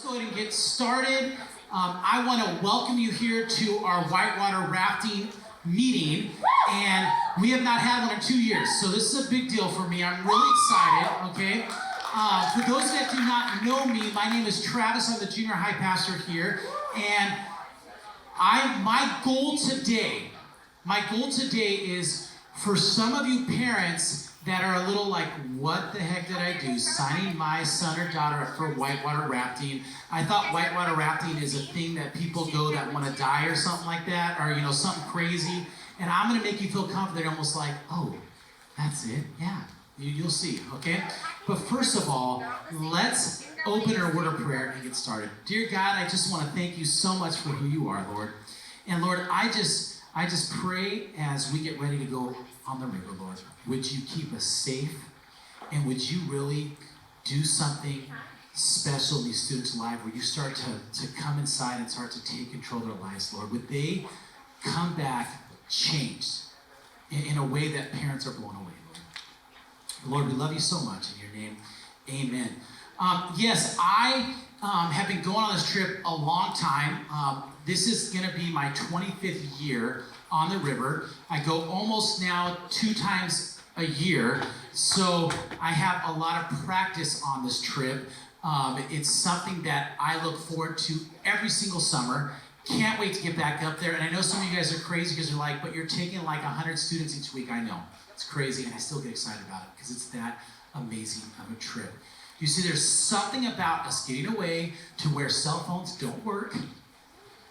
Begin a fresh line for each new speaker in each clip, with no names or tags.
go ahead and get started. I want to welcome you here to our Whitewater rafting meeting, and we have not had one in 2 years, so this is a big deal for me. I'm really excited, okay? For those that do not know me, my name is Travis. I'm the junior high pastor here, and my goal today is for some of you parents that are a little like, what the heck did I do? Signing my son or daughter up for whitewater rafting. I thought whitewater rafting is a thing that people go that want to die or something like that, or something crazy. And I'm going to make you feel confident, almost like, oh, that's it? Yeah, you'll see, okay? But first of all, let's open our word of prayer and get started. Dear God, I just want to thank you so much for who you are, Lord. And Lord, I just pray as we get ready to go on the river, Lord, would you keep us safe, and would you really do something special in these students' lives where you start to come inside and start to take control of their lives, Lord. Would they come back changed in a way that parents are blown away, Lord. Lord, we love you so much. In your name, amen. Yes, I have been going on this trip a long time. This is going to be my 25th year on the river. I go almost now 2 times a year, so I have a lot of practice on this trip. It's something that I look forward to every single summer. Can't wait to get back up there. And I know some of you guys are crazy because you're like, but you're taking like 100 students each week. I know, it's crazy, and I still get excited about it because it's that amazing of a trip. You see, there's something about us getting away to where cell phones don't work,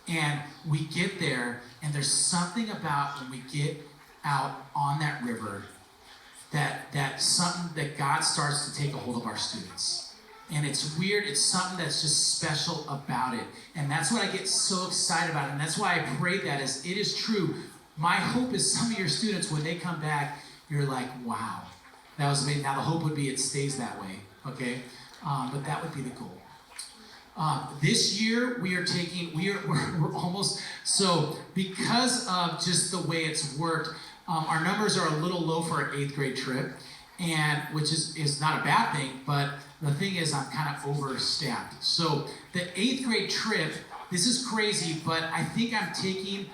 and we get there, and there's something about when we get out on that river that something that God starts to take a hold of our students. And it's weird, it's something that's just special about it. And that's what I get so excited about. And that's why I pray that is it is true. My hope is some of your students, when they come back, you're like, wow, that was amazing. Now the hope would be it stays that way, okay? But that would be the goal. This year we're almost, so because of just the way it's worked, our numbers are a little low for our 8th grade trip, and which is not a bad thing, but the thing is I'm kind of overstaffed. So the 8th grade trip, this is crazy, but I think I'm taking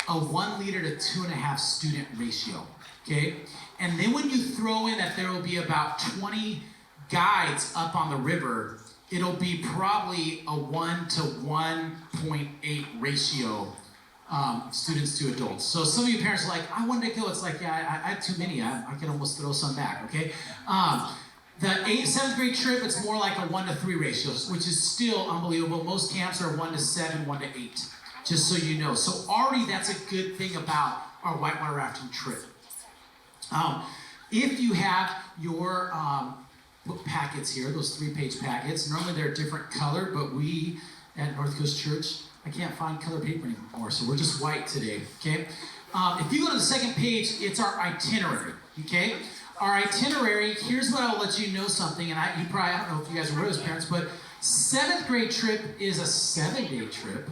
a 1 liter to 2.5 student ratio, okay? And then when you throw in that there will be about 20 guides up on the river, it'll be probably a 1 to 1.8 ratio, students to adults. So some of you parents are like, I wanted to go. It's like, yeah, I had too many. I can almost throw some back, okay? The 7th grade trip, it's more like a 1 to 3 ratio, which is still unbelievable. Most camps are 1 to 7, 1 to 8, just so you know. So already that's a good thing about our whitewater rafting trip. If you have your packets here, those 3-page packets, normally they're a different color, but we at North Coast Church, I can't find color paper anymore, so we're just white today, okay? If you go to the 2nd page, it's our itinerary, okay? Our itinerary, here's what I'll let you know something, and I don't know if you guys are aware of this, parents, but 7th grade trip is a 7-day trip,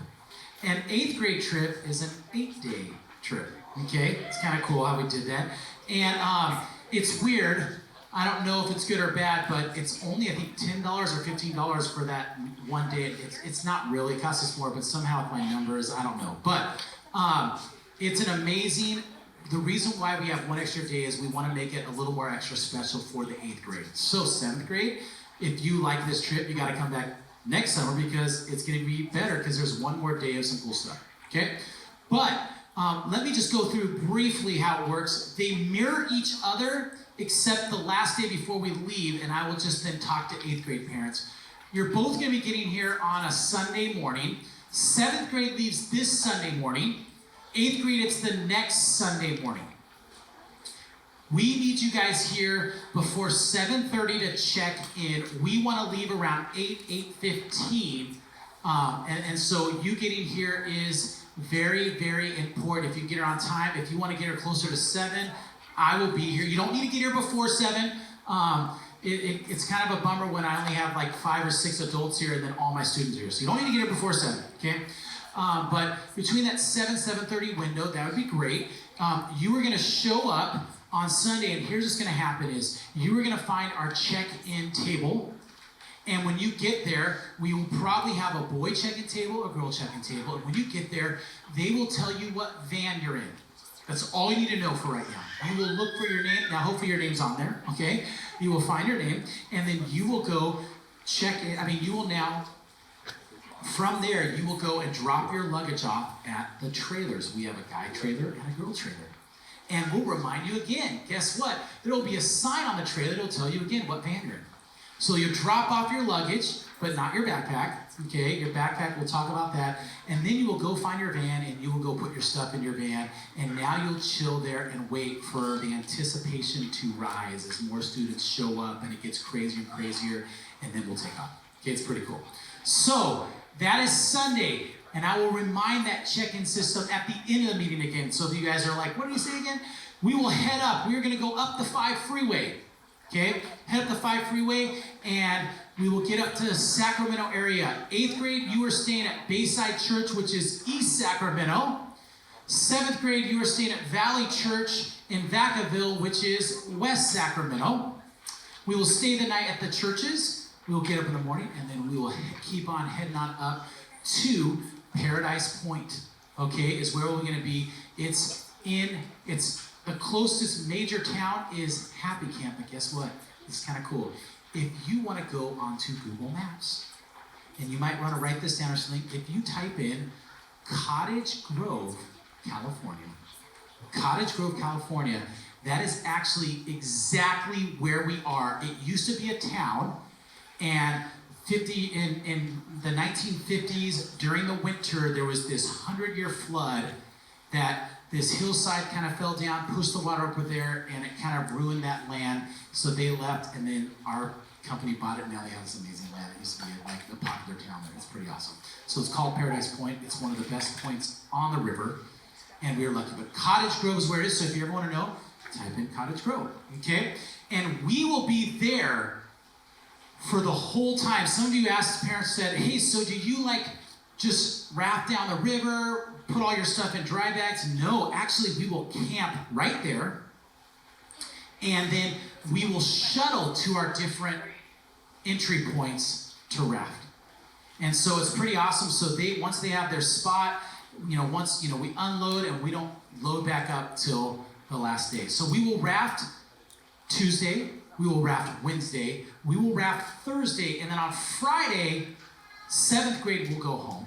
and 8th grade trip is an 8-day trip, okay? It's kind of cool how we did that. And it's weird. I don't know if it's good or bad, but it's only, I think, $10 or $15 for that one day. It's not really, it costs us more, but somehow with my numbers, I don't know. But it's an amazing, the reason why we have 1 extra day is we want to make it a little more extra special for the 8th grade. So 7th grade, if you like this trip, you got to come back next summer because it's going to be better because there's 1 more day of some cool stuff, okay? But let me just go through briefly how it works. They mirror each other, except the last day before we leave, and I will just then talk to 8th grade parents. You're both going to be getting here on a Sunday morning. 7th grade leaves this Sunday morning. 8th grade, it's the next Sunday morning. We need you guys here before 7:30 to check in. We want to leave around 8:15, and so you getting here is very, very important. If you get her on time, if you want to get her closer to 7, I will be here. You don't need to get here before 7. It's kind of a bummer when I only have like 5 or 6 adults here and then all my students are here. So you don't need to get here before 7, okay? But between that 7:30 window, that would be great. You are going to show up on Sunday, and here's what's going to happen is you are going to find our check-in table, And when you get there, we will probably have a boy check-in table, a girl check-in table. And when you get there, they will tell you what van you're in. That's all you need to know for right now. You will look for your name. Now, hopefully your name's on there, okay? You will find your name, and then you will go check in. You will now, from there, you will go and drop your luggage off at the trailers. We have a guy trailer and a girl trailer. And we'll remind you again, guess what? There will be a sign on the trailer that will tell you again what van you're in. So you drop off your luggage, but not your backpack, okay? Your backpack, we'll talk about that. And then you will go find your van, and you will go put your stuff in your van, and now you'll chill there and wait for the anticipation to rise as more students show up, and it gets crazier and crazier, and then we'll take off. Okay, it's pretty cool. So, that is Sunday, and I will remind that check-in system at the end of the meeting again. So if you guys are like, what did you say again? We will head up. We're going to go up the 5 freeway. Okay, head up the 5 freeway, and we will get up to the Sacramento area. 8th grade, you are staying at Bayside Church, which is East Sacramento. 7th grade, you are staying at Valley Church in Vacaville, which is West Sacramento. We will stay the night at the churches. We will get up in the morning, and then we will keep on heading on up to Paradise Point. Okay, is where we're going to be. The closest major town is Happy Camp, but guess what? It's kind of cool. If you want to go onto Google Maps, and you might want to write this down or something, if you type in Cottage Grove, California, that is actually exactly where we are. It used to be a town, and in the 1950s, during the winter, there was this 100-year flood that this hillside kind of fell down, pushed the water over there, and it kind of ruined that land. So they left, and then our company bought it, and now they have this amazing land. It used to be like a popular town there. It's pretty awesome. So it's called Paradise Point. It's one of the best points on the river, and we are lucky. But Cottage Grove is where it is, so if you ever want to know, type in Cottage Grove, okay? And we will be there for the whole time. Some of you asked parents, said, hey, so do you just raft down the river, put all your stuff in dry bags? No, actually we will camp right there, and then we will shuttle to our different entry points to raft. And so it's pretty awesome. So once they have their spot, we unload, and we don't load back up till the last day. So we will raft Tuesday, we will raft Wednesday, we will raft Thursday, and then on Friday, 7th grade will go home.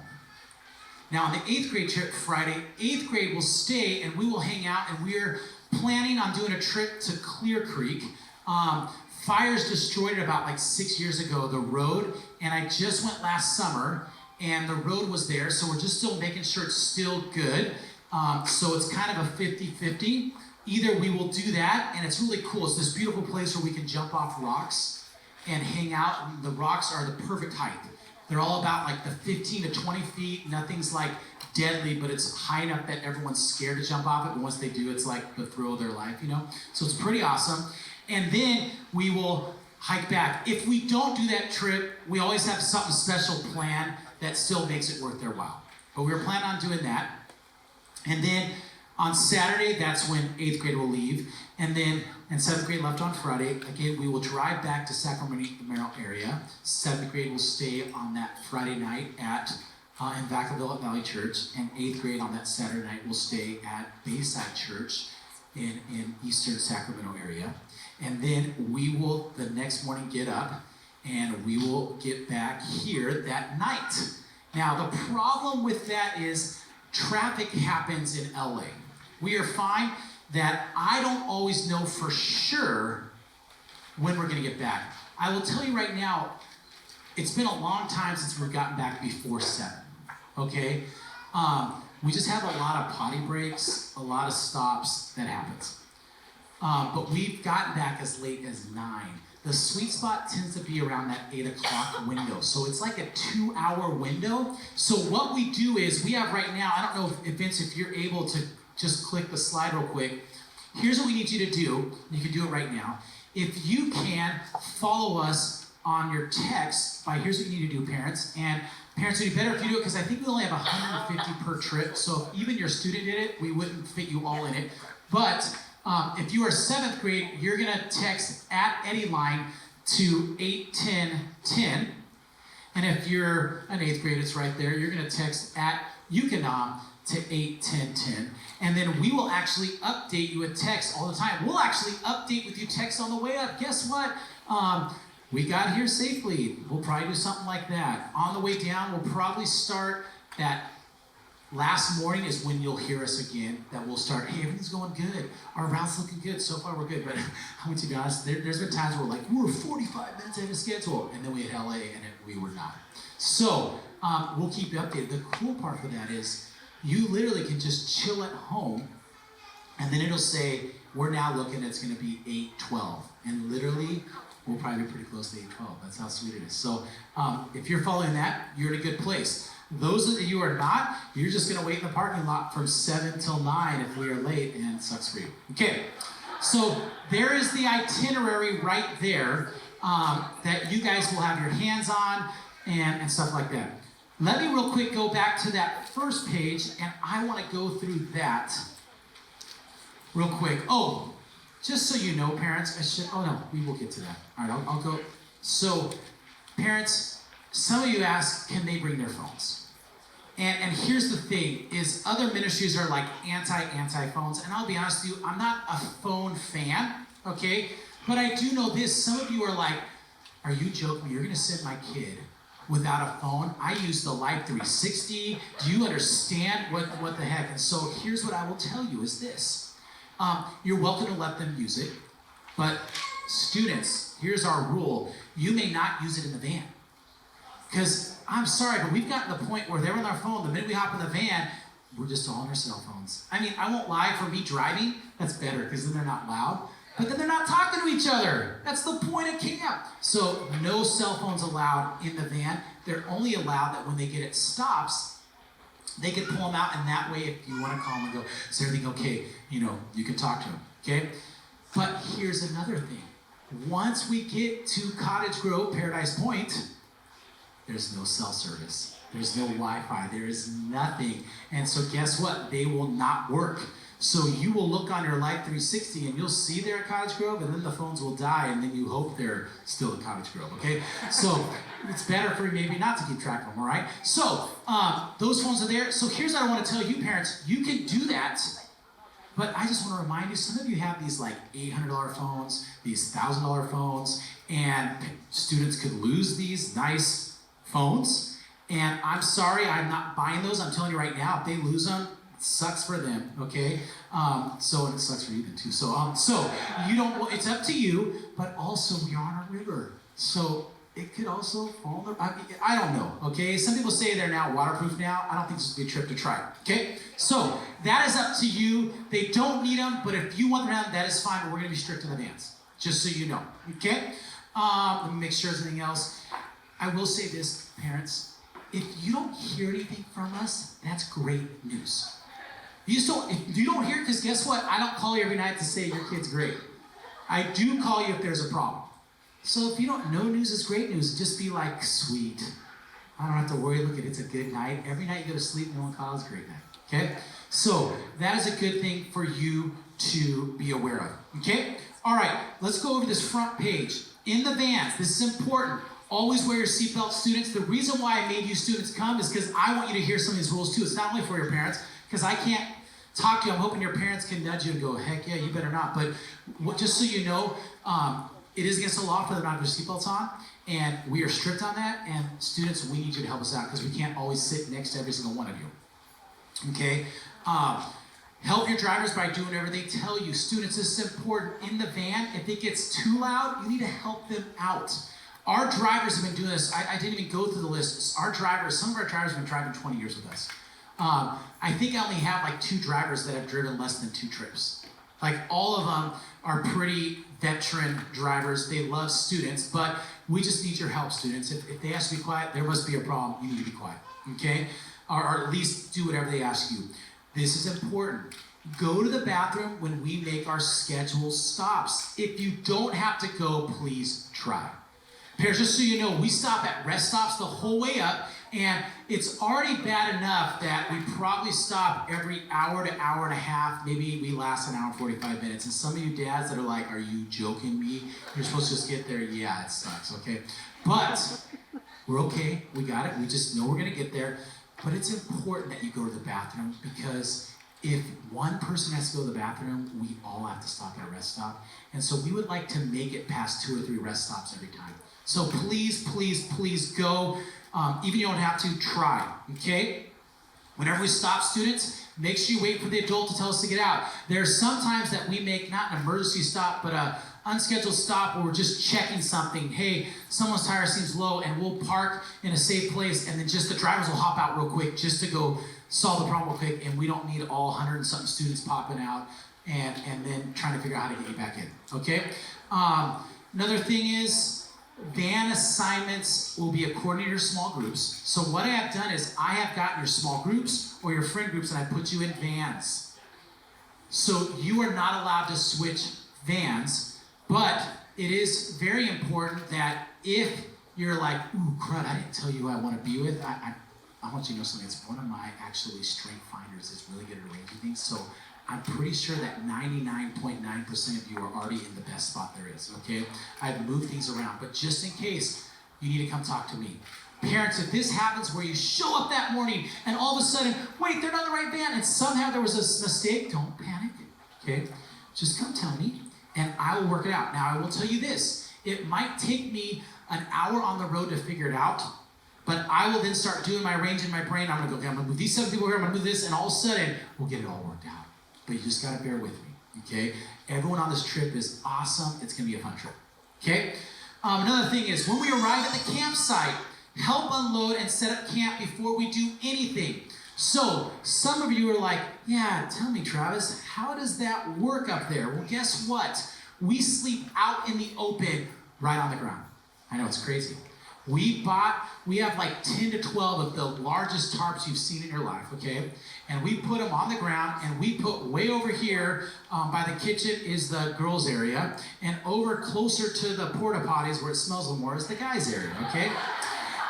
Now, on the 8th grade trip Friday, 8th grade will stay, and we will hang out, and we're planning on doing a trip to Clear Creek. Fires destroyed it about 6 years ago, the road, and I just went last summer, and the road was there, so we're just still making sure it's still good. So it's kind of a 50-50. Either we will do that, and it's really cool. It's this beautiful place where we can jump off rocks and hang out. And the rocks are the perfect height. They're all about the 15 to 20 feet. Nothing's deadly, but it's high enough that everyone's scared to jump off it. But once they do, it's the thrill of their life, So it's pretty awesome. And then we will hike back. If we don't do that trip, we always have something special planned that still makes it worth their while. But we were planning on doing that. And then on Saturday, that's when 8th grade will leave. And 7th grade left on Friday. Again, we will drive back to Sacramento area. 7th grade will stay on that Friday night in Vacaville at Valley Church. And 8th grade on that Saturday night will stay at Bayside Church in eastern Sacramento area. And then we will, the next morning, get up, and we will get back here that night. Now, the problem with that is traffic happens in LA. We are fine that I don't always know for sure when we're going to get back. I will tell you right now, it's been a long time since we've gotten back before 7, okay? We just have a lot of potty breaks, a lot of stops that happens. But we've gotten back as late as 9. The sweet spot tends to be around that 8 o'clock window. So it's like a 2-hour window. So what we do is, we have right now, I don't know if Vince, if you're able to just click the slide real quick. Here's what we need you to do. You can do it right now. If you can, follow us on your text by, here's what you need to do, parents. And parents, it would be better if you do it, because I think we only have 150 per trip. So if even your student did it, we wouldn't fit you all in it. But if you are 7th grade, you're going to text at EddieLine to 81010. And if you're an 8th grade, it's right there. You're going to text at UCANOM to 81010. And then we will actually update you with text all the time. We'll actually update with you text on the way up. Guess what? We got here safely. We'll probably do something like that. On the way down, we'll probably start that last morning is when you'll hear us again, that we'll start, hey, everything's going good. Our route's looking good. So far, we're good. But I'm going to be honest, there's been times where we're 45 minutes ahead of schedule. And then we hit LA, and we were not. So we'll keep you updated. The cool part for that is you literally can just chill at home, and then it'll say, we're now looking, it's going to be 8:12. And literally, we'll probably be pretty close to 8:12. That's how sweet it is. So if you're following that, you're in a good place. Those of you who are not, you're just going to wait in the parking lot from 7 till 9 if we are late, and it sucks for you. Okay, so there is the itinerary right there that you guys will have your hands on and stuff like that. Let me real quick go back to that first page, and I want to go through that real quick. Oh, just so you know, parents, we will get to that. All right, I'll go. So, parents, some of you ask, can they bring their phones? And here's the thing, is other ministries are like anti-phones, and I'll be honest with you, I'm not a phone fan, okay? But I do know this, some of you are like, are you joking? You're gonna send my kid without a phone? I use the Life 360. Do you understand what the heck? And so here's what I will tell you is this. You're welcome to let them use it, but students, here's our rule. You may not use it in the van. Because I'm sorry, but we've gotten to the point where they're on their phone. The minute we hop in the van, we're just all on our cell phones. I mean, I won't lie, for me driving, that's better because then they're not loud. But then they're not talking to each other. That's the point of camp. So no cell phones allowed in the van. They're only allowed that when they get at stops, they can pull them out, and that way if you want to call them and go, is everything okay? You can talk to them, okay? But here's another thing. Once we get to Cottage Grove, Paradise Point, there's no cell service. There's no Wi-Fi. There is nothing. And so guess what? They will not work. So you will look on your Life 360 and you'll see they're at Cottage Grove, and then the phones will die, and then you hope they're still at Cottage Grove, okay? So it's better for you maybe not to keep track of them, all right? So those phones are there. So here's what I want to tell you, parents. You can do that, but I just want to remind you, some of you have these like $800 phones, these $1,000 phones, and students could lose these nice phones, and I'm sorry, I'm not buying those. I'm telling you right now, if they lose them, it sucks for them, okay? And it sucks for you then too. So you don't, it's up to you, but also we are on a river. So it could also fall, I don't know, okay? Some people say they're now waterproof now. I don't think this would be a trip to try, okay? So that is up to you. They don't need them, but if you want them out, that is fine, but we're gonna be strict in advance, just so you know, okay? Let me make sure there's anything else. I will say this, parents, if you don't hear anything from us, that's great news. If you don't hear, because guess what? I don't call you every night to say your kid's great. I do call you if there's a problem. So if you don't know news is great news, just be like, sweet. I don't have to worry, look, it's a good night. Every night you go to sleep, no one calls, great night, okay? So that is a good thing for you to be aware of, okay? All right, let's go over this front page. In the vans, this is important. Always wear your seatbelt, students. The reason why I made you students come is because I want you to hear some of these rules too. It's not only for your parents, because I can't talk to you. I'm hoping your parents can nudge you and go, heck yeah, you better not. But just so you know, it is against the law for them not to have seatbelts on, and we are strict on that. And students, we need you to help us out because we can't always sit next to every single one of you. Okay? Help your drivers by doing whatever they tell you. Students, this is important. In the van, if it gets too loud, you need to help them out. Our drivers have been doing this. I didn't even go through the list. Some of our drivers have been driving 20 years with us. I think I only have like 2 drivers that have driven less than 2 trips. Like all of them are pretty veteran drivers. They love students, but we just need your help, students. If they ask you to be quiet, there must be a problem. You need to be quiet, okay? Or at least do whatever they ask you. This is important. Go to the bathroom when we make our scheduled stops. If you don't have to go, please try. Parents, just so you know, we stop at rest stops the whole way up. And it's already bad enough that we probably stop every hour to hour and a half. Maybe we last an hour and 45 minutes. And some of you dads that are like, are you joking me? You're supposed to just get there. Yeah, it sucks, okay? But we're okay. We got it. We just know we're going to get there. But it's important that you go to the bathroom, because if one person has to go to the bathroom, we all have to stop at a rest stop. And so we would like to make it past 2 or 3 rest stops every time. So please, please, please go. Even you don't have to, try, okay? Whenever we stop, students, make sure you wait for the adult to tell us to get out. There are some times that we make not an emergency stop, but a unscheduled stop where we're just checking something. Hey, someone's tire seems low, and we'll park in a safe place, and then just the drivers will hop out real quick just to go solve the problem real quick, and we don't need all 100 and something students popping out and then trying to figure out how to get you back in, okay? Another thing is, van assignments will be according to your small groups. So what I have done is I have gotten your small groups or your friend groups and I put you in vans. So you are not allowed to switch vans, but it is very important that if you're like, ooh, crud, I didn't tell you who I want to be with, I want you to know something. It's one of my actually strength finders that's really good at arranging things. So I'm pretty sure that 99.9% of you are already in the best spot there is, okay? I've moved things around, but just in case, you need to come talk to me. Parents, if this happens where you show up that morning and all of a sudden, wait, they're not in the right van, and somehow there was a mistake, don't panic, okay? Just come tell me, and I will work it out. Now, I will tell you this. It might take me an hour on the road to figure it out, but I will then start doing my range in my brain. I'm gonna go, okay, I'm gonna move these 7 people here, I'm gonna move this, and all of a sudden, we'll get it all worked out. But you just gotta bear with me, okay? Everyone on this trip is awesome. It's gonna be a fun trip, okay? Another thing is, when we arrive at the campsite, help unload and set up camp before we do anything. So, some of you are like, yeah, tell me, Travis, how does that work up there? Well, guess what? We sleep out in the open, right on the ground. I know, it's crazy. We have like 10 to 12 of the largest tarps you've seen in your life, okay? And we put them on the ground, and we put way over here by the kitchen is the girls' area, and over closer to the porta potties where it smells a little more is the guys' area, okay?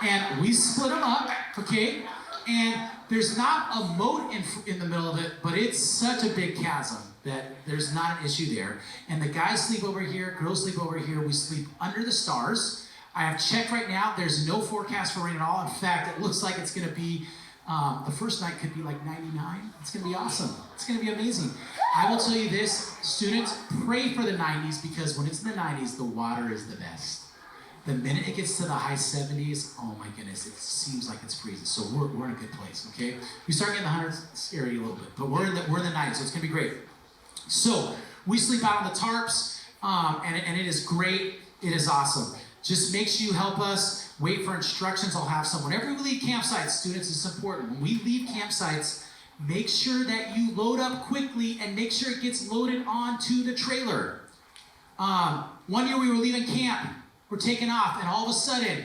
And we split them up, okay? And there's not a moat in the middle of it, but it's such a big chasm that there's not an issue there. And the guys sleep over here, girls sleep over here, we sleep under the stars. I have checked right now, there's no forecast for rain at all. In fact, it looks like it's gonna be, the first night could be like 99. It's gonna be awesome. It's gonna be amazing. I will tell you this, students, pray for the 90s, because when it's in the 90s, the water is the best. The minute it gets to the high 70s, oh my goodness, it seems like it's freezing. So we're in a good place, okay? We start getting the hundreds, it's scary a little bit, but we're in the 90s, so it's gonna be great. So we sleep out on the tarps, and it is great. It is awesome. Just make sure you help us. Wait for instructions. I'll have some. Whenever we leave campsites, students, it's important. When we leave campsites, make sure that you load up quickly and make sure it gets loaded onto the trailer. One year we were leaving camp. We're taking off, and all of a sudden,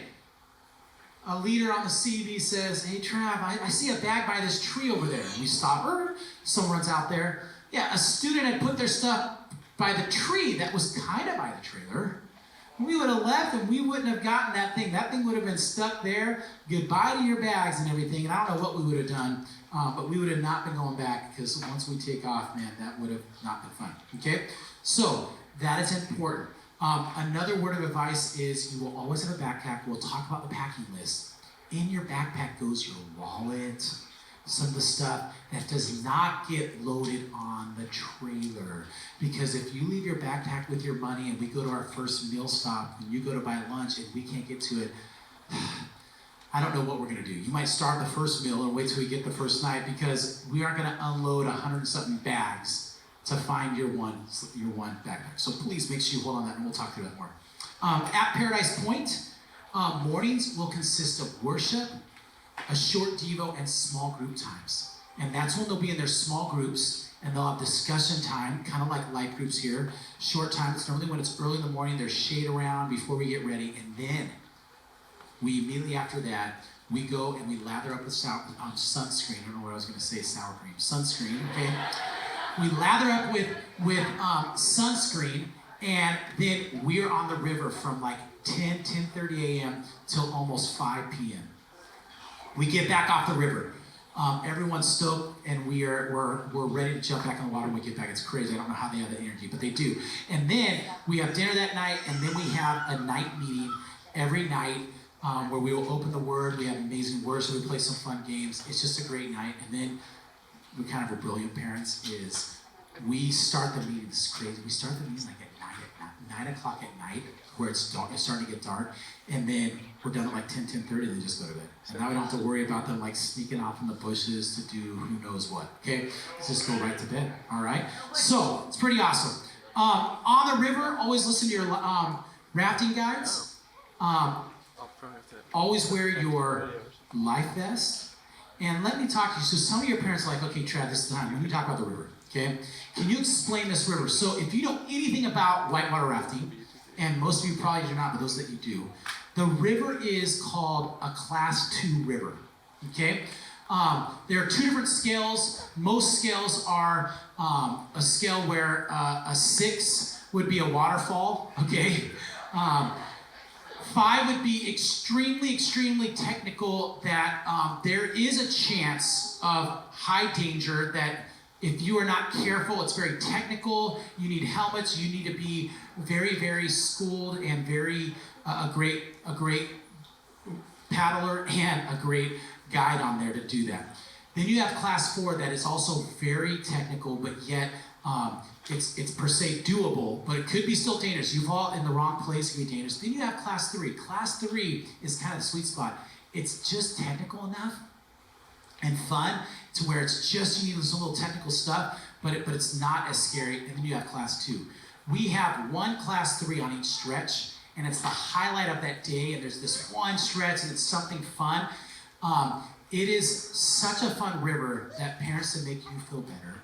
a leader on the CB says, hey, Trav, I see a bag by this tree over there. And we stop her. Someone runs out there. Yeah, a student had put their stuff by the tree that was kind of by the trailer. We would have left and we wouldn't have gotten that thing. That thing would have been stuck there. Goodbye to your bags and everything. And I don't know what we would have done, but we would have not been going back, because once we take off, man, that would have not been fun. Okay? So that is important. Another word of advice is you will always have a backpack. We'll talk about the packing list. In your backpack goes your wallet, some of the stuff that does not get loaded on the trailer. Because if you leave your backpack with your money and we go to our first meal stop and you go to buy lunch and we can't get to it, I don't know what we're gonna do. You might start the first meal or wait till we get the first night, because we aren't gonna unload 100 and something bags to find your one backpack. So please make sure you hold on that, and we'll talk through that more. At Paradise Point, mornings will consist of worship, a short devo, and small group times. And that's when they'll be in their small groups, and they'll have discussion time, kind of like life groups here. Short time, it's normally when it's early in the morning, there's shade around before we get ready, and then we immediately after that, we go and we lather up with sunscreen. I don't know what I was gonna say, sour cream. Sunscreen, okay? We lather up with sunscreen, and then we're on the river from like 10:30 a.m. till almost 5 p.m. We get back off the river. Everyone's stoked, and we're ready to jump back in the water when we get back. It's crazy. I don't know how they have the energy, but they do. And then we have dinner that night, and then we have a night meeting every night where we will open the Word. We have amazing words, so we play some fun games. It's just a great night. And then we kind of are brilliant parents. Is we start the meeting. This is crazy. We start the meeting like at 9 o'clock at night, where it's dark. It's starting to get dark, and then we're done at like 10:30. They just go to bed. And now we don't have to worry about them like sneaking off in the bushes to do who knows what. Okay, let's just go right to bed. All right. So it's pretty awesome. On the river, always listen to your rafting guides. Always wear your life vest. And let me talk to you. So some of your parents are like, okay, Trav, this is the time. Let me talk about the river. Okay, can you explain this river? So if you know anything about whitewater rafting, and most of you probably do not, but those that you do, the river is called a Class 2 river, okay? There are two different scales. Most scales are a scale where a 6 would be a waterfall, okay? 5 would be extremely, extremely technical, that there is a chance of high danger, that if you are not careful, it's very technical. You need helmets. You need to be very, very schooled and very a great paddler and a great guide on there to do that. Then you have Class 4 that is also very technical, but yet it's per se doable, but it could be still dangerous. You've all in the wrong place, it can be dangerous. Then you have Class 3. Class 3 is kind of the sweet spot. It's just technical enough and fun to where it's just, you need some little technical stuff, but it's not as scary. And then you have Class 2. We have one Class 3 on each stretch, and it's the highlight of that day, and there's this one stretch, and it's something fun. It is such a fun river that parents, to make you feel better,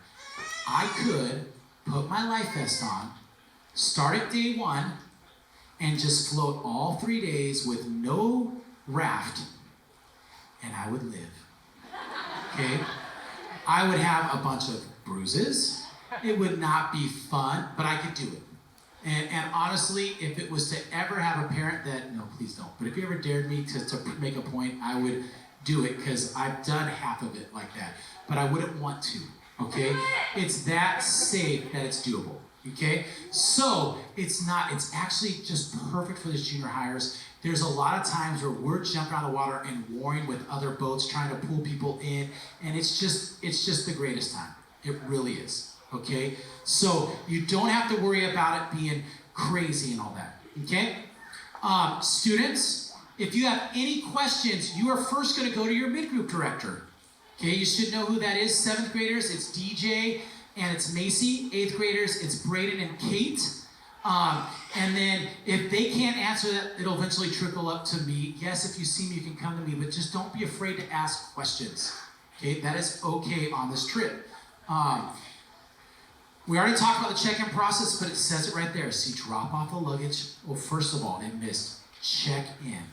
I could put my life vest on, start at day 1, and just float all 3 days with no raft, and I would live. Okay? I would have a bunch of bruises. It would not be fun, but I could do it. And honestly, if it was to ever have a parent that, no, please don't, but if you ever dared me to make a point, I would do it, because I've done half of it like that. But I wouldn't want to, okay? It's that safe that it's doable, okay? So it's actually just perfect for the junior hires. There's a lot of times where we're jumping out of the water and warring with other boats, trying to pull people in, and it's just the greatest time. It really is, okay? So you don't have to worry about it being crazy and all that, okay? Students, if you have any questions, you are first going to go to your mid-group director, okay? You should know who that is. 7th graders, it's DJ and it's Macy. 8th graders, it's Braden and Kate. And then if they can't answer that, it'll eventually trickle up to me. Yes, if you see me, you can come to me, but just don't be afraid to ask questions. Okay, that is okay on this trip. We already talked about the check-in process, but it says it right there. See, drop off the luggage. Well, first of all, it missed check in.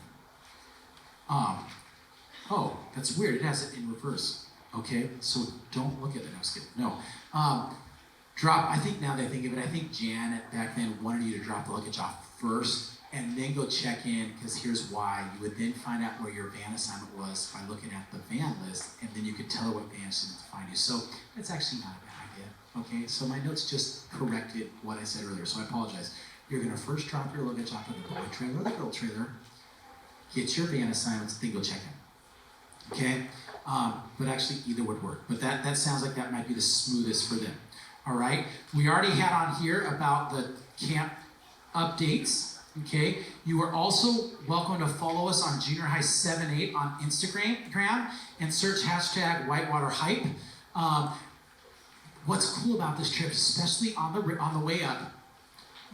Oh, that's weird. It has it in reverse. Okay, so don't look at it. No. I think now that I think of it, I think Janet back then wanted you to drop the luggage off first and then go check in, because here's why. You would then find out where your van assignment was by looking at the van list, and then you could tell her what van she needs to find you. So that's actually not a bad idea, okay? So my notes just corrected what I said earlier, so I apologize. You're gonna first drop your luggage off at the boy trailer or the girl trailer, get your van assignments, then go check in, okay? But actually either would work, but that sounds like that might be the smoothest for them. All right, we already had on here about the camp updates, okay? You are also welcome to follow us on Junior High 7-8 on Instagram and search hashtag Whitewater Hype. What's cool about this trip, especially on the way up,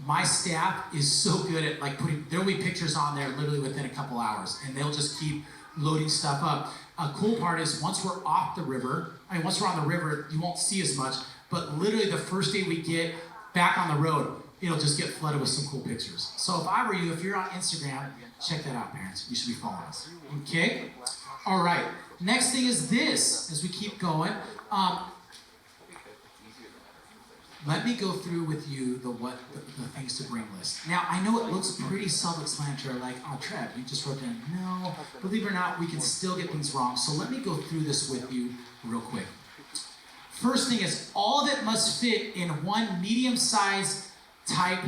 my staff is so good at like there'll be pictures on there literally within a couple hours, and they'll just keep loading stuff up. A cool part is once we're on the river, you won't see as much, but literally the first day we get back on the road, it'll just get flooded with some cool pictures. So if I were you, if you're on Instagram, check that out, parents. You should be following us. Okay? All right. Next thing is this, as we keep going. let me go through with you the things to bring list. Now, I know it looks pretty self-explanatory, like, oh, Trev, you just wrote down. No, believe it or not, we can still get things wrong. So let me go through this with you real quick. First thing is, all of it must fit in one medium-sized type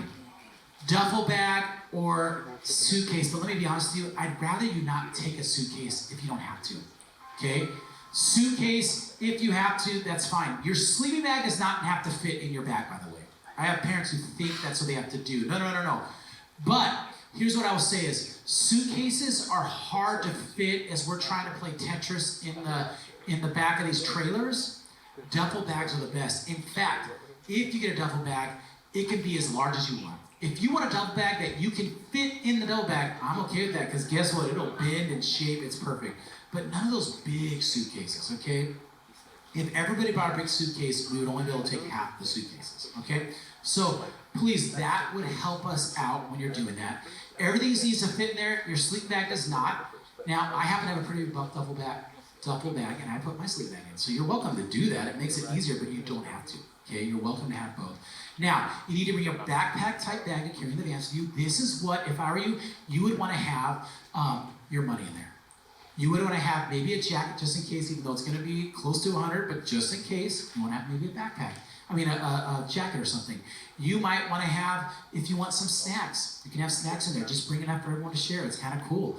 duffel bag or suitcase. But let me be honest with you, I'd rather you not take a suitcase if you don't have to, okay? Suitcase, if you have to, that's fine. Your sleeping bag does not have to fit in your bag, by the way. I have parents who think that's what they have to do. No. But here's what I will say is, suitcases are hard to fit as we're trying to play Tetris in the back of these trailers. Duffel bags are the best. In fact, if you get a duffel bag, it can be as large as you want. If you want a duffel bag that you can fit in the duffel bag, I'm okay with that, because guess what? It'll bend and shape, it's perfect. But none of those big suitcases, okay? If everybody bought a big suitcase, we would only be able to take half the suitcases, okay? So please, that would help us out when you're doing that. Everything needs to fit in there. Your sleeping bag does not. Now, I happen to have a pretty buff duffel bag, and I put my sleeping bag in. So you're welcome to do that. It makes it easier, but you don't have to, okay? You're welcome to have both. Now, you need to bring a backpack type bag to carry in the van with you. This is what, if I were you, you would want to have your money in there. You would want to have maybe a jacket just in case, even though it's going to be close to 100, but just in case, you want to have maybe a backpack. A jacket or something. You might want to have, if you want some snacks, you can have snacks in there. Just bring enough for everyone to share. It's kind of cool.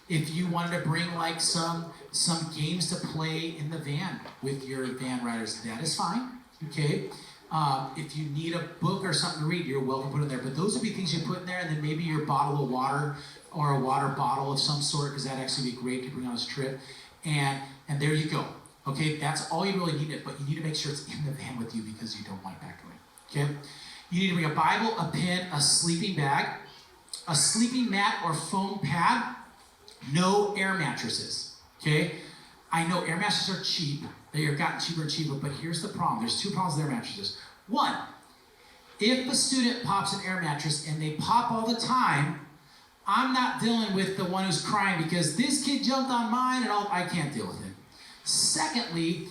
If you wanted to bring like some games to play in the van with your van riders, that is fine, okay? If you need a book or something to read, you're welcome to put it in there. But those would be things you put in there, and then maybe your bottle of water or a water bottle of some sort, because that'd actually be great to bring on this trip. And there you go. Okay, that's all you really need, but you need to make sure it's in the van with you because you don't want it back away. Okay? You need to bring a Bible, a pen, a sleeping bag, a sleeping mat or foam pad, no air mattresses. Okay? I know air mattresses are cheap. They have gotten cheaper and cheaper, but here's the problem. There's two problems with air mattresses. One, if a student pops an air mattress and they pop all the time, I'm not dealing with the one who's crying because this kid jumped on mine and I can't deal with it. Secondly,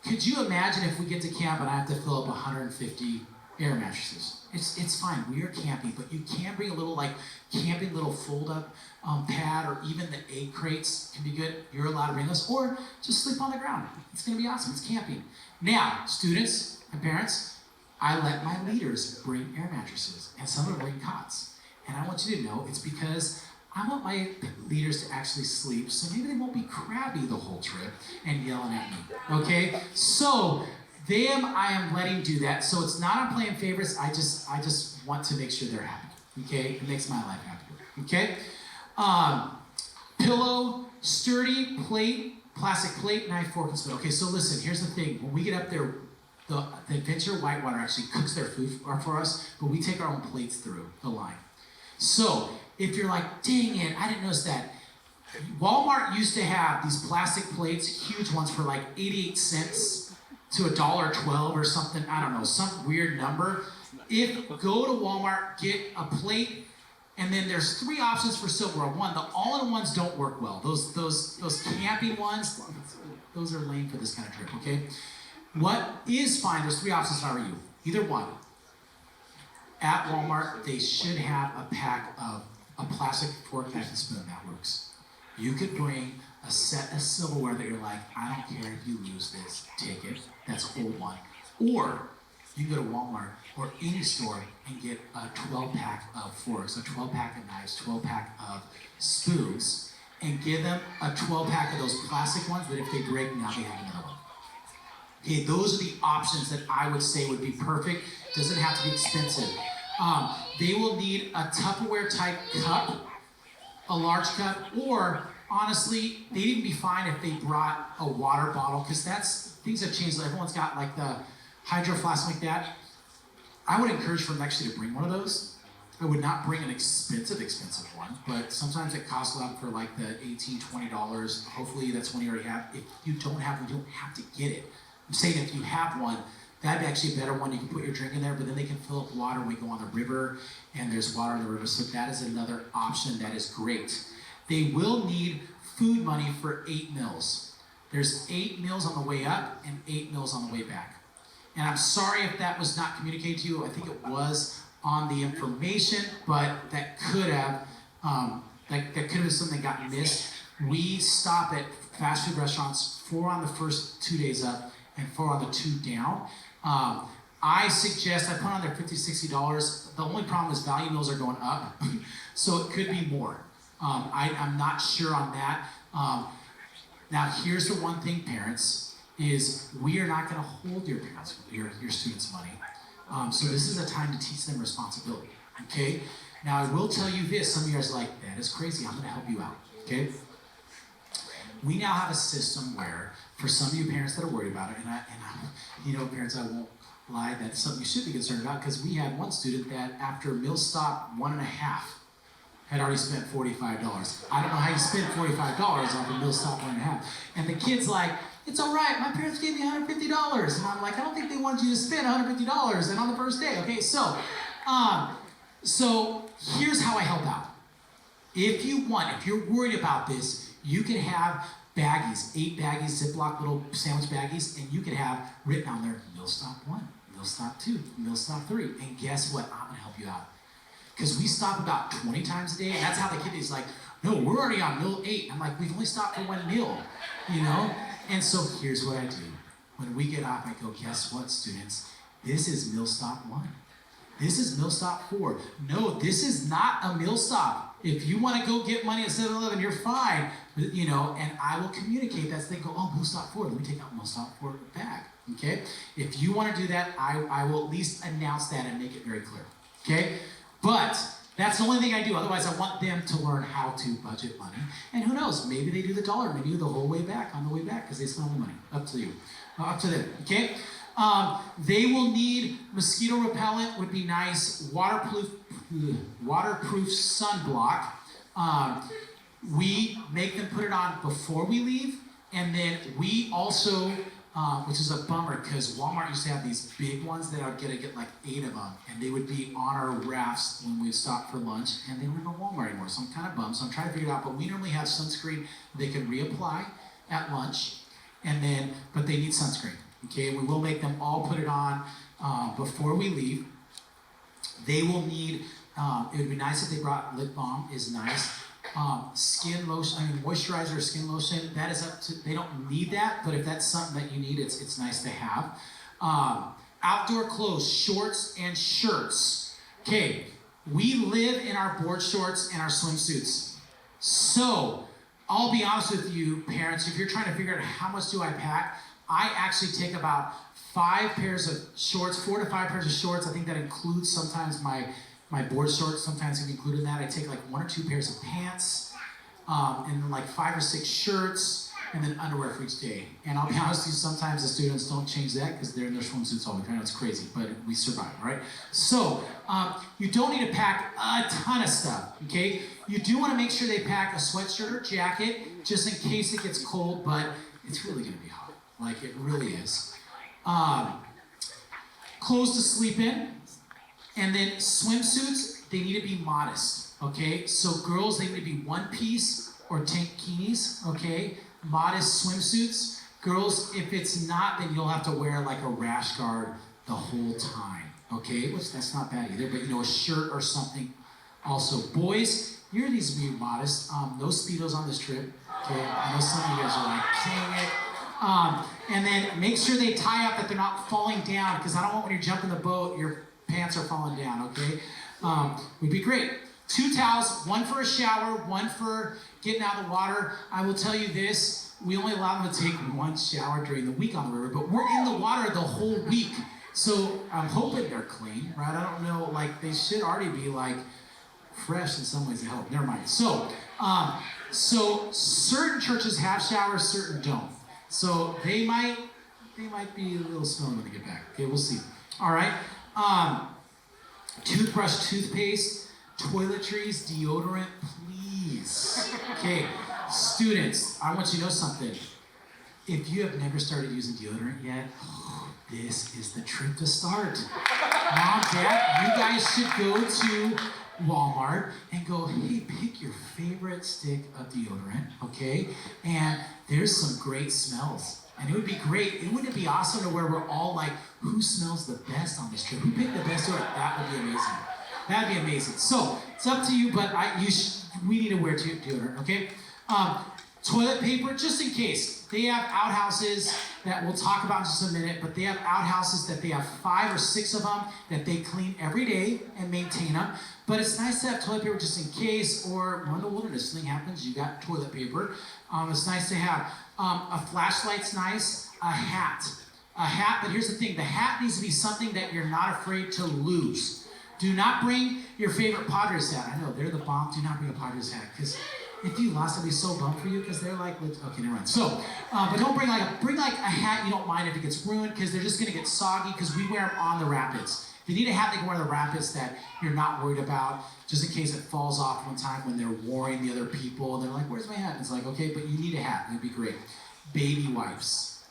could you imagine if we get to camp and I have to fill up 150 air mattresses? It's fine, we are camping, but you can bring a little like camping little fold-up pad, or even the egg crates can be good. You're allowed to bring those, or just sleep on the ground. It's gonna be awesome, it's camping. Now, students and parents, I let my leaders bring air mattresses, and some of them bring cots. And I want you to know it's because I want my leaders to actually sleep, so maybe they won't be crabby the whole trip and yelling at me, okay? So, I am letting do that. So it's not I'm playing favorites, I just want to make sure they're happy, okay? It makes my life happier, okay? Pillow, sturdy plate, plastic plate, knife, fork, and spoon. Okay, so listen, here's the thing. When we get up there, the Adventure Whitewater actually cooks their food for us, but we take our own plates through the line. So, if you're like, dang it, I didn't notice that. Walmart used to have these plastic plates, huge ones for like 88 cents to $1.12 or something, I don't know, some weird number. Go to Walmart, get a plate, and then there's 3 options for silverware. One, the all-in-ones don't work well. Those camping ones, those are lame for this kind of trip, okay? What is fine, there's 3 options, how are you? Either one. At Walmart, they should have a pack of a plastic fork, knife, and spoon. That works. You could bring a set of silverware that you're like, I don't care if you lose this, take it. That's old one. Or you can go to Walmart or any store and get a 12-pack of forks, a 12-pack of knives, 12-pack of spoons, and give them a 12-pack of those plastic ones that if they break, now they have another one. Okay, those are the options that I would say would be perfect. Doesn't have to be expensive. They will need a Tupperware type cup, a large cup, or honestly, they'd even be fine if they brought a water bottle, because things have changed. Everyone's got like the hydro flask like that. I would encourage them actually to bring one of those. I would not bring an expensive one, but sometimes it costs a lot for like the $18, $20. Hopefully that's one you already have. If you don't have one, you don't have to get it. I'm saying if you have one, that'd be actually a better one. You can put your drink in there, but then they can fill up water when we go on the river, and there's water in the river, so that is another option that is great. They will need food money for 8 meals. There's 8 meals on the way up and 8 meals on the way back. And I'm sorry if that was not communicated to you. I think it was on the information, but that could have been something that got missed. We stop at fast food restaurants 4 on the first 2 days up and 4 on the 2 down. I suggest, I put on there $50, $60. The only problem is value meals are going up, so it could be more. I'm not sure on that. Now, here's the one thing, parents, is we are not going to hold your parents, your students' money. So this is a time to teach them responsibility, okay? Now, I will tell you this. Some of you guys are like, that is crazy. I'm going to help you out, okay? We now have a system where, for some of you parents that are worried about it, parents, I won't lie, that's something you should be concerned about, because we had one student that after meal stop 1.5 had already spent $45. I don't know how you spend $45 off a meal stop 1.5. And the kid's like, it's all right, my parents gave me $150. And I'm like, I don't think they wanted you to spend $150 and on the first day. Okay, so here's how I help out. If you're worried about this, you can have baggies, 8 baggies, Ziploc little sandwich baggies, and you can have written on there, meal stop 1, meal stop 2, meal stop 3. And guess what? I'm gonna help you out. Because we stop about 20 times a day, and that's how the kid is like, no, we're already on meal 8. I'm like, we've only stopped for 1 meal, And so here's what I do. When we get off, I go, guess what, students? This is meal stop 1. This is meal stop 4. No, this is not a meal stop. If you want to go get money at 7-Eleven, you're fine, and I will communicate that so they go, oh, meal stop 4, let me take out meal stop 4 bag, okay? If you want to do that, I will at least announce that and make it very clear, okay? But that's the only thing I do. Otherwise, I want them to learn how to budget money. And who knows, maybe they do the dollar menu the whole way back, on the way back, because they spend all the money. Up to you. Up to them, okay? They will need mosquito repellent, would be nice, waterproof sunblock. We make them put it on before we leave, and then we also, which is a bummer because Walmart used to have these big ones that I'd get like 8 of them, and they would be on our rafts when we stopped for lunch, and they weren't at Walmart anymore, so I'm kind of bummed. So I'm trying to figure it out, but we normally have sunscreen they can reapply at lunch, but they need sunscreen. Okay, we will make them all put it on before we leave. They will need, it would be nice if they brought lip balm, is nice. Skin lotion, moisturizer or skin lotion, that is up to, they don't need that, but if that's something that you need, it's nice to have. Outdoor clothes, shorts and shirts. Okay, we live in our board shorts and our swimsuits. So, I'll be honest with you, parents, if you're trying to figure out how much do I pack, I actually take about 5 pairs of shorts, 4 to 5 pairs of shorts. I think that includes sometimes my board shorts, sometimes can be included in that. I take like 1 or 2 pairs of pants, and then like 5 or 6 shirts, and then underwear for each day. And I'll be honest with you, sometimes the students don't change that because they're in their swimsuits all the time. It's crazy, but we survive, right? So, you don't need to pack a ton of stuff, okay? You do want to make sure they pack a sweatshirt or jacket, just in case it gets cold, but it's really going to be hot. Like, it really is. Clothes to sleep in. And then swimsuits, they need to be modest, okay? So girls, they need to be 1-piece or tankinis, okay? Modest swimsuits. Girls, if it's not, then you'll have to wear like a rash guard the whole time, okay? Which, that's not bad either, but a shirt or something. Also, boys, yours needs to be modest. No Speedos on this trip, okay? I know some of you guys are like, dang it. And then make sure they tie up that they're not falling down, because I don't want when you're jumping the boat, your pants are falling down, okay? Would be great. 2 towels, 1 for a shower, 1 for getting out of the water. I will tell you this, we only allow them to take 1 shower during the week on the river, but we're in the water the whole week. So I'm hoping they're clean, right? I don't know, like they should already be like fresh in some ways to help. Never mind. So certain churches have showers, certain don't. So they might be a little smelly when they get back. Okay, we'll see. All right. Toothbrush, toothpaste, toiletries, deodorant, please. Okay, students, I want you to know something. If you have never started using deodorant yet, this is the trip to start. Mom, Dad, you guys should go to Walmart and go, hey, pick your favorite stick of deodorant, okay? And there's some great smells. And it would be great. Wouldn't it be awesome to where we're all like, who smells the best on this trip? Who picked the best deodorant? That would be amazing. That'd be amazing. So it's up to you, but we need to wear deodorant, okay? Toilet paper, just in case. They have outhouses that we'll talk about in just a minute, but they have outhouses that they have 5 or 6 of them that they clean every day and maintain them. But it's nice to have toilet paper just in case, or when the wilderness thing happens, you got toilet paper. It's nice to have. A flashlight's nice. A hat, but here's the thing. The hat needs to be something that you're not afraid to lose. Do not bring your favorite Padres hat. I know, they're the bomb. Do not bring a Padres hat, because if you lost, it'd be so bummed for you, because they're like, okay, never mind. So, but don't bring bring a hat you don't mind if it gets ruined, because they're just gonna get soggy, because we wear them on the rapids. If you need a hat they can wear the rapids that you're not worried about, just in case it falls off one time when they're warring the other people. They're like, where's my hat? And it's like, okay, but you need a hat. It'd be great. Baby wipes.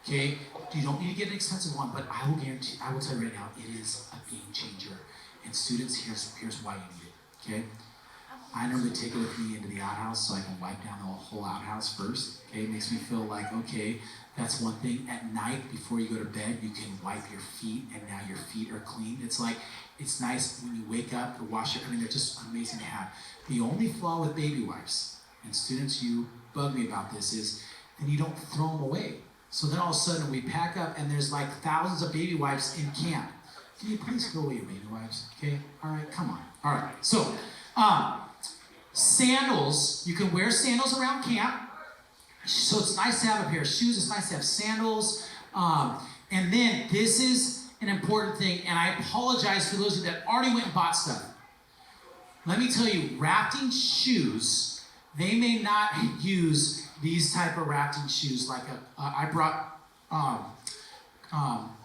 Okay? You don't need to get an expensive one, but I will tell you right now, it is a game changer. And students, here's why you need it. Okay? I normally take it with me into the outhouse so I can wipe down the whole outhouse first. Okay? It makes me feel like, okay, that's one thing. At night, before you go to bed, you can wipe your feet, and now your feet are clean. It's like, it's nice when you wake up to wash your, they're just amazing to have. The only flaw with baby wipes, and students, you bug me about this, is then you don't throw them away. So then all of a sudden we pack up and there's like thousands of baby wipes in camp. Can you please throw away your baby wipes? Okay, all right, come on. All right, so sandals, you can wear sandals around camp. So it's nice to have a pair of shoes, it's nice to have sandals. And then this is an important thing, and I apologize for those of you that already went and bought stuff. Let me tell you, rafting shoes, they may not use these type of rafting shoes like I brought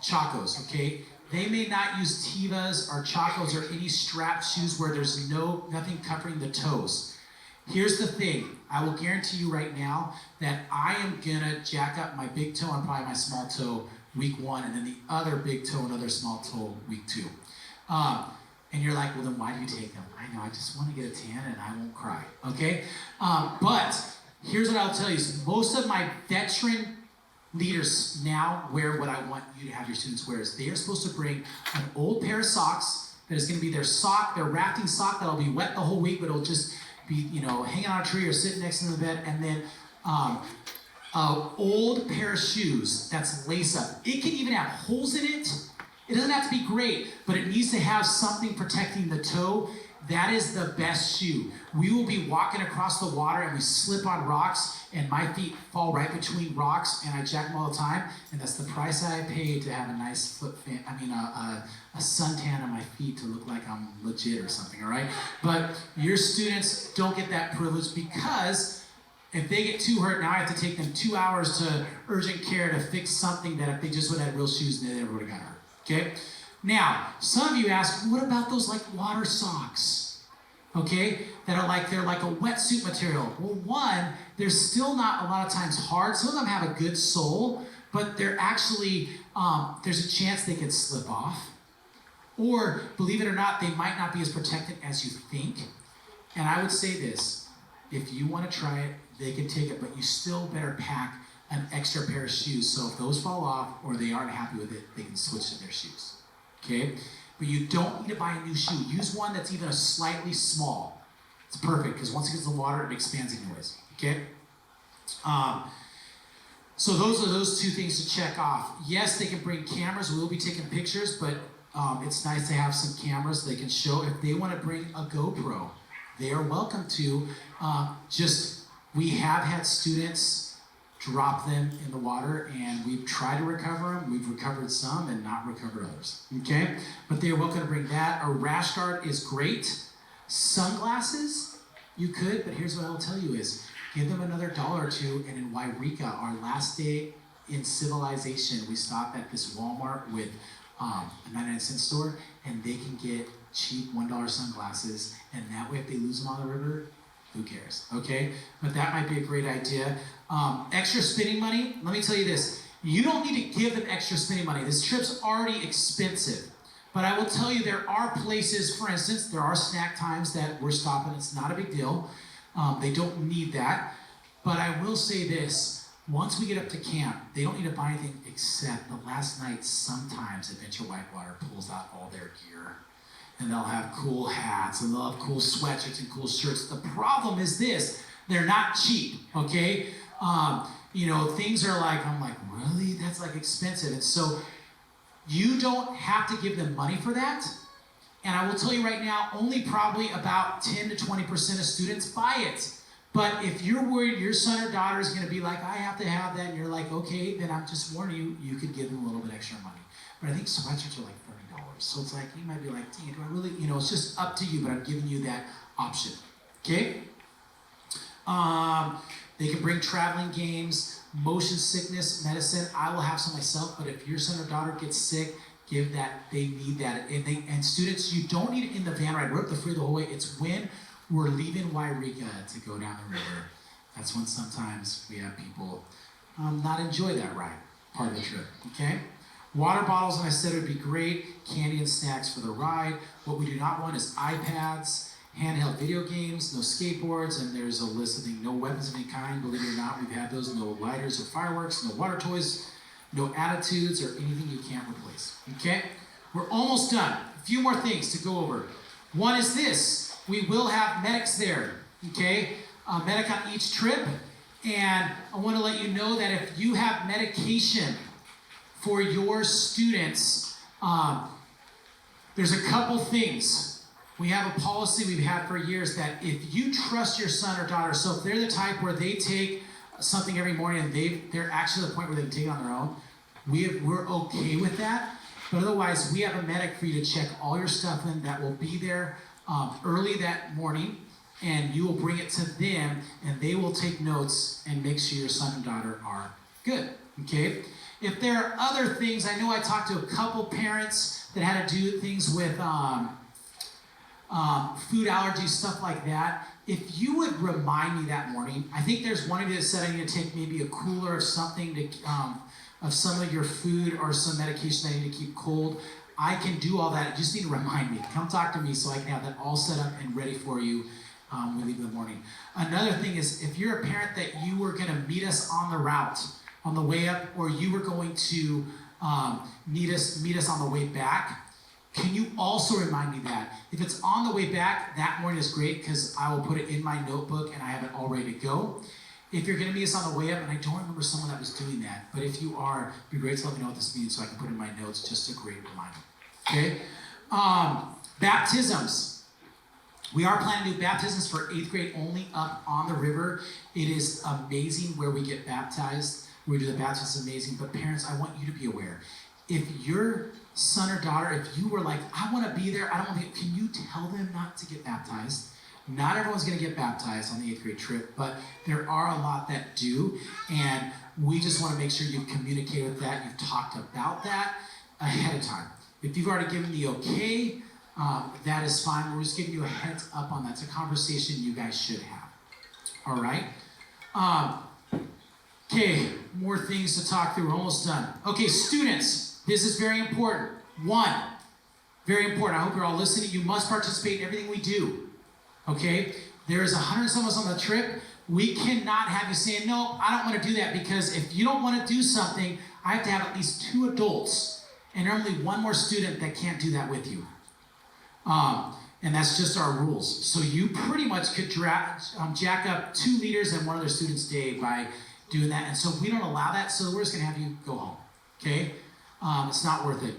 Chacos, okay? They may not use Tevas or Chacos or any strapped shoes where there's nothing covering the toes. Here's the thing, I will guarantee you right now that I am gonna jack up my big toe and probably my small toe week 1, and then the other big toe and other small toe week 2. And you're like, well then why do you take them? I know, I just want to get a tan and I won't cry, okay? But here's what I'll tell you, is most of my veteran leaders now wear what I want you to have your students wear. Is they are supposed to bring an old pair of socks that is going to be their rafting sock that'll be wet the whole week, but it'll just be, hanging on a tree or sitting next to the bed, and then an old pair of shoes that's lace up. It can even have holes in it. It doesn't have to be great, but it needs to have something protecting the toe. That is the best shoe. We will be walking across the water and we slip on rocks and my feet fall right between rocks and I jack them all the time, and that's the price I paid to have a nice a suntan on my feet to look like I'm legit or something, all right? But your students don't get that privilege, because if they get too hurt, now I have to take them 2 hours to urgent care to fix something that if they just would have had real shoes, they never would have got hurt, okay? Now, some of you ask, what about those like water socks, okay? That are they're like a wetsuit material. Well, one, they're still not a lot of times hard. Some of them have a good sole, but they're actually, there's a chance they could slip off. Or, believe it or not, they might not be as protected as you think. And I would say this, if you want to try it, they can take it, but you still better pack an extra pair of shoes. So if those fall off or they aren't happy with it, they can switch to their shoes. Okay? But you don't need to buy a new shoe. Use one that's even a slightly small. It's perfect, because once it gets in the water, it expands anyways. Okay? So those are those 2 things to check off. Yes, they can bring cameras. We'll be taking pictures, but it's nice to have some cameras they can show. If they want to bring a GoPro, they are welcome to. We have had students drop them in the water, and we've tried to recover them. We've recovered some and not recovered others, okay? But they are welcome to bring that. A rash guard is great. Sunglasses, you could, but here's what I'll tell you is, give them another $1 or 2, and in Wairika, our last day in civilization, we stop at this Walmart with a 99-cent store, and they can get cheap $1 sunglasses, and that way if they lose them on the river, who cares, okay? But that might be a great idea. Extra spending money, let me tell you this. You don't need to give them extra spending money. This trip's already expensive. But I will tell you, there are places, for instance, there are snack times that we're stopping. It's not a big deal. They don't need that. But I will say this. Once we get up to camp, they don't need to buy anything except the last night, sometimes Adventure Whitewater pulls out all their gear. And they'll have cool hats, and they'll have cool sweatshirts and cool shirts. The problem is this, they're not cheap, okay? Things are like, I'm like, really? That's like expensive. And so you don't have to give them money for that. And I will tell you right now, only probably about 10 to 20% of students buy it. But if you're worried your son or daughter is going to be like, I have to have that, and you're like, okay, then I'm just warning you, you could give them a little bit extra money. But I think sweatshirts are like $30. So it's like, you might be like, dang, do I really, it's just up to you, but I'm giving you that option, okay? They can bring traveling games, motion sickness, medicine. I will have some myself, but if your son or daughter gets sick, give that, they need that. And students, you don't need it in the van ride. We're up the free the whole way. It's when we're leaving Wairika to go down the river. That's when sometimes we have people not enjoy that ride, part of the trip, okay? Water bottles, and I said it would be great. Candy and snacks for the ride. What we do not want is iPads, handheld video games, no skateboards, and there's a list of things, no weapons of any kind. Believe it or not, we've had those. No lighters or fireworks, no water toys, no attitudes or anything you can't replace, okay? We're almost done. A few more things to go over. One is this. We will have medics there, okay? A medic on each trip. And I want to let you know that if you have medication for your students, there's a couple things. We have a policy we've had for years that if you trust your son or daughter, so if they're the type where they take something every morning and they're actually at the point where they can take it on their own, we're okay with that. But otherwise, we have a medic for you to check all your stuff in that will be there early that morning, and you will bring it to them, and they will take notes and make sure your son and daughter are good, okay? If there are other things, I know I talked to a couple parents that had to do things with food allergies, stuff like that. If you would remind me that morning, I think there's one of you that said I need to take maybe a cooler of something to, of some of your food or some medication I need to keep cold. I can do all that. You just need to remind me. Come talk to me so I can have that all set up and ready for you when we leave in the morning. Another thing is, if you're a parent that you were going to meet us on the route, on the way up, or you were going to meet us on the way back, can you also remind me that? If it's on the way back, that morning is great because I will put it in my notebook and I have it all ready to go. If you're going to meet us on the way up, and I don't remember someone that was doing that, but if you are, it'd be great to let me know what this means so I can put it in my notes. Just a great reminder. Okay? Baptisms. We are planning to do baptisms for 8th grade only up on the river. It is amazing where we get baptized. Where we do the baptism is amazing. But parents, I want you to be aware. If your son or daughter, if you were like, I want to be there, I don't want to, can you tell them not to get baptized? Not everyone's going to get baptized on the 8th grade trip, but there are a lot that do, and we just want to make sure you've communicated with that, you've talked about that ahead of time. If you've already given the okay, that is fine. We're just giving you a heads up on that. It's a conversation you guys should have. All right? Okay, more things to talk through. We're almost done. Okay, students, this is very important. One, very important. I hope you're all listening. You must participate in everything we do. Okay, there is 100 some of us on the trip. We cannot have you saying, no, I don't want to do that, because if you don't want to do something, I have to have at least 2 adults and only 1 more student that can't do that with you. And that's just our rules. So you pretty much could jack up 2 leaders and 1 other student's day by doing that. And so we don't allow that, so we're just going to have you go home. Okay? It's not worth it.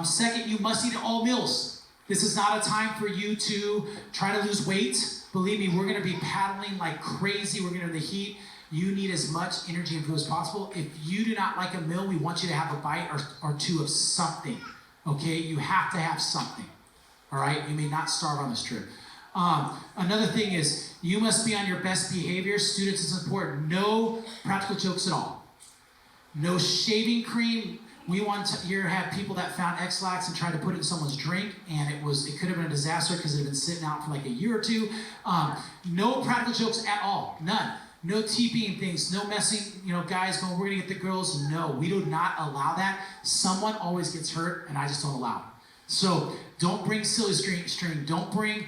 Second, you must eat at all meals. This is not a time for you to try to lose weight. Believe me, we're going to be paddling like crazy. We're going to be in the heat. You need as much energy and food as possible. If you do not like a meal, we want you to have a bite or 2 of something. Okay? You have to have something. All right? You may not starve on this trip. Another thing is, you must be on your best behavior. Students, it's important. No practical jokes at all. No shaving cream. We want to have people that found X-Lax and tried to put it in someone's drink, and it could have been a disaster because it had been sitting out for like a year or 2. No practical jokes at all, none. No TPing things, no messing, guys going, we're gonna get the girls. No, we do not allow that. Someone always gets hurt, and I just don't allow it. So don't bring silly string, don't bring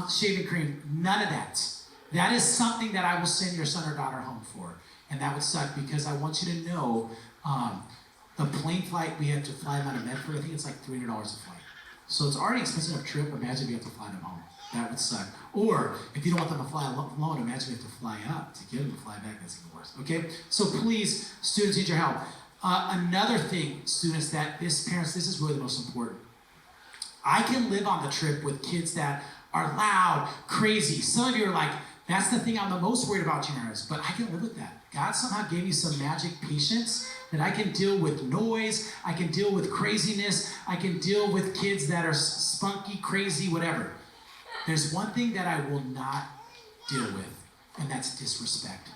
shaving cream, none of that. That is something that I will send your son or daughter home for. And that would suck because I want you to know the plane flight, we have to fly them out of Medford. I think it's like $300 a flight. So it's already expensive enough trip. Imagine if you have to fly them home. That would suck. Or if you don't want them to fly alone, imagine if you have to fly up to get them to fly back. That's even worse. Okay? So please, students, need your help. Another thing, students, parents, this is really the most important. I can live on the trip with kids that are loud, crazy. Some of you are like, that's the thing I'm the most worried about, juniors, but I can live with that. God somehow gave me some magic patience that I can deal with noise, I can deal with craziness, I can deal with kids that are spunky, crazy, whatever. There's one thing that I will not deal with, and that's disrespect.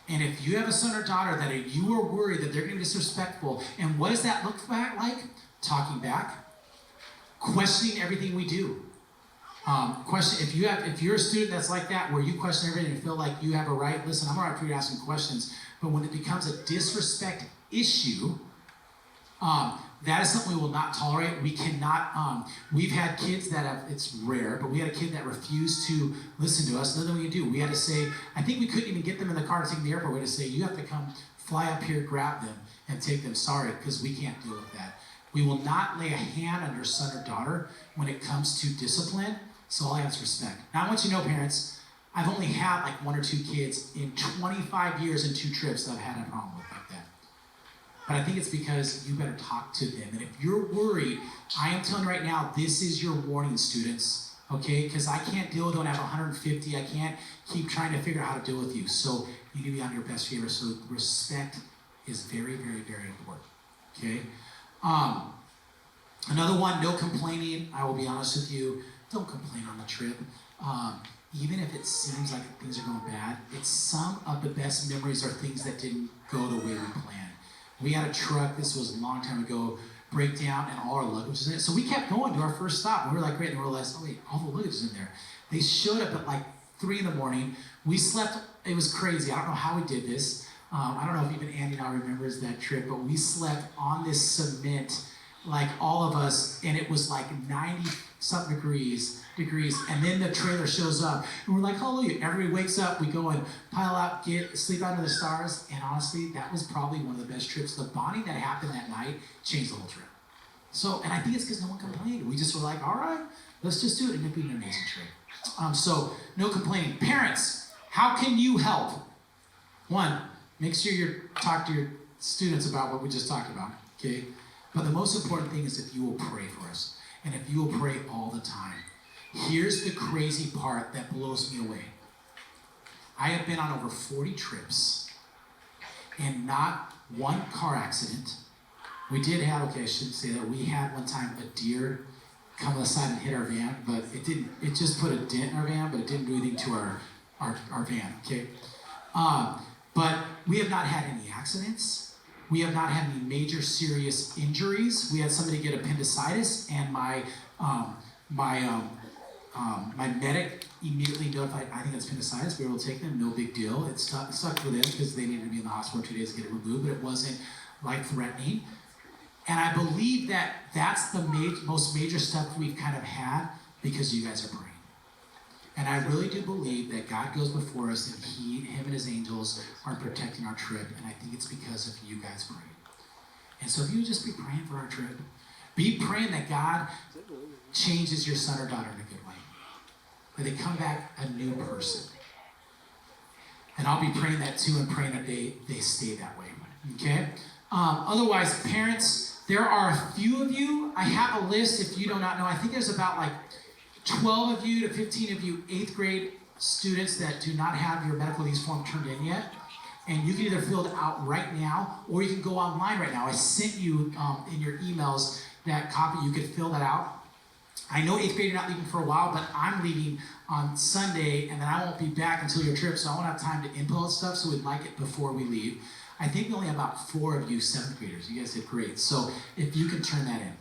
And if you have a son or daughter that you are worried that they're going to be disrespectful, and what does that look like? Talking back, questioning everything we do. If you're a student that's like that, where you question everything and feel like you have a right, listen, I'm all right for you to ask some questions, but when it becomes a disrespect issue, that is something we will not tolerate. We cannot, we've had kids that have, it's rare, but we had a kid that refused to listen to us. Nothing we could do. We had to say, I think we couldn't even get them in the car to take them to the airport. We had to say, you have to come fly up here, grab them, and take them. Sorry, because we can't deal with that. We will not lay a hand on your son or daughter when it comes to discipline. So all I have is respect. Now I want you to know, parents, I've only had like 1 or 2 kids in 25 years and 2 trips that I've had a problem with like that. But I think it's because you better talk to them. And if you're worried, I am telling you right now, this is your warning, students, okay? Because I can't deal with when I have 150. I can't keep trying to figure out how to deal with you. So you need to be on your best behavior. So respect is very, very, very important, okay? Another one, no complaining. I will be honest with you. Don't complain on the trip. Even if it seems like things are going bad, it's some of the best memories are things that didn't go the way we planned. We had a truck, this was a long time ago, break down and all our luggage was in it. So we kept going to our first stop. We were like, great, and we realized, oh wait, all the luggage is in there. They showed up at like 3 in the morning. We slept, it was crazy. I don't know how we did this. I don't know if even Andy now remembers that trip, but we slept on this cement, like all of us, and it was like 90-something degrees, and then the trailer shows up, and we're like, hallelujah. Everybody wakes up, we go and pile out, sleep under the stars, and honestly, that was probably one of the best trips. The bonding that happened that night changed the whole trip. So, and I think it's because no one complained. We just were like, all right, let's just do it, and it'd be an amazing trip. So, no complaining. Parents, how can you help? One, make sure you talk to your students about what we just talked about, okay? But the most important thing is if you will pray for us, and if you will pray all the time. Here's the crazy part that blows me away. I have been on over 40 trips, and not one car accident. We did have, okay, I shouldn't say that, we had one time a deer come aside and hit our van, but it just put a dent in our van, but it didn't do anything to our van, okay? But we have not had any accidents. We have not had any major serious injuries. We had somebody get appendicitis, and my medic immediately notified, I think it's appendicitis. We were able to take them, no big deal. It sucked for them because they needed to be in the hospital 2 days to get it removed, but it wasn't life-threatening. And I believe that that's the most major stuff we've kind of had because you guys are praying. And I really do believe that God goes before us and him and his angels are protecting our trip. And I think it's because of you guys praying. And so if you would just be praying for our trip, be praying that God changes your son or daughter in a good way. That they come back a new person. And I'll be praying that too and praying that they stay that way. Okay? Otherwise, parents, there are a few of you. I have a list if you do not know. I think there's about like 12 of you to 15 of you 8th grade students that do not have your medical leave form turned in yet. And you can either fill it out right now or you can go online right now. I sent you in your emails that copy. You could fill that out. I know 8th grade you're not leaving for a while, but I'm leaving on Sunday and then I won't be back until your trip, so I won't have time to input stuff, so we'd like it before we leave. I think we only have about 4 of you 7th graders. You guys did great. So if you can turn that in.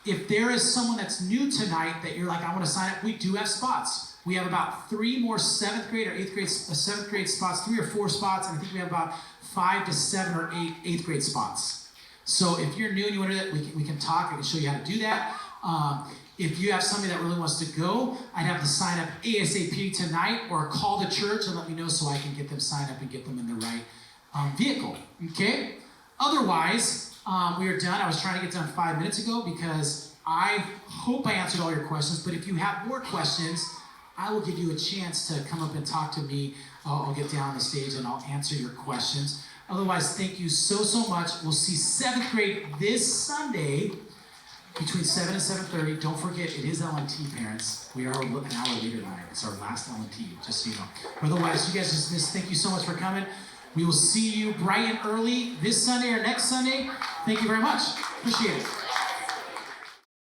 If there is someone that's new tonight that you're like, I want to sign up, we do have spots. We have about 3 more 7th grade or 8th grade, 7th grade spots, 3 or 4 spots, and I think we have about 5 to 7 or 8 8th grade spots. So if you're new and you want to do that, we can talk. I can show you how to do that. If you have somebody that really wants to go, I'd have to sign up ASAP tonight or call the church and let me know so I can get them signed up and get them in the right vehicle, okay? Otherwise, we are done. I was trying to get done 5 minutes ago because I hope I answered all your questions, but if you have more questions, I will give you a chance to come up and talk to me. I'll get down on the stage and I'll answer your questions. Otherwise, thank you so much. We'll see 7th grade this Sunday between 7 and 7:30. Don't forget, it is LNT, parents. We are an hour later tonight. It's our last LNT, just so you know. Otherwise, you guys dismissed. Thank you so much for coming. We will see you bright and early this Sunday or next Sunday. Thank you very much. Appreciate it.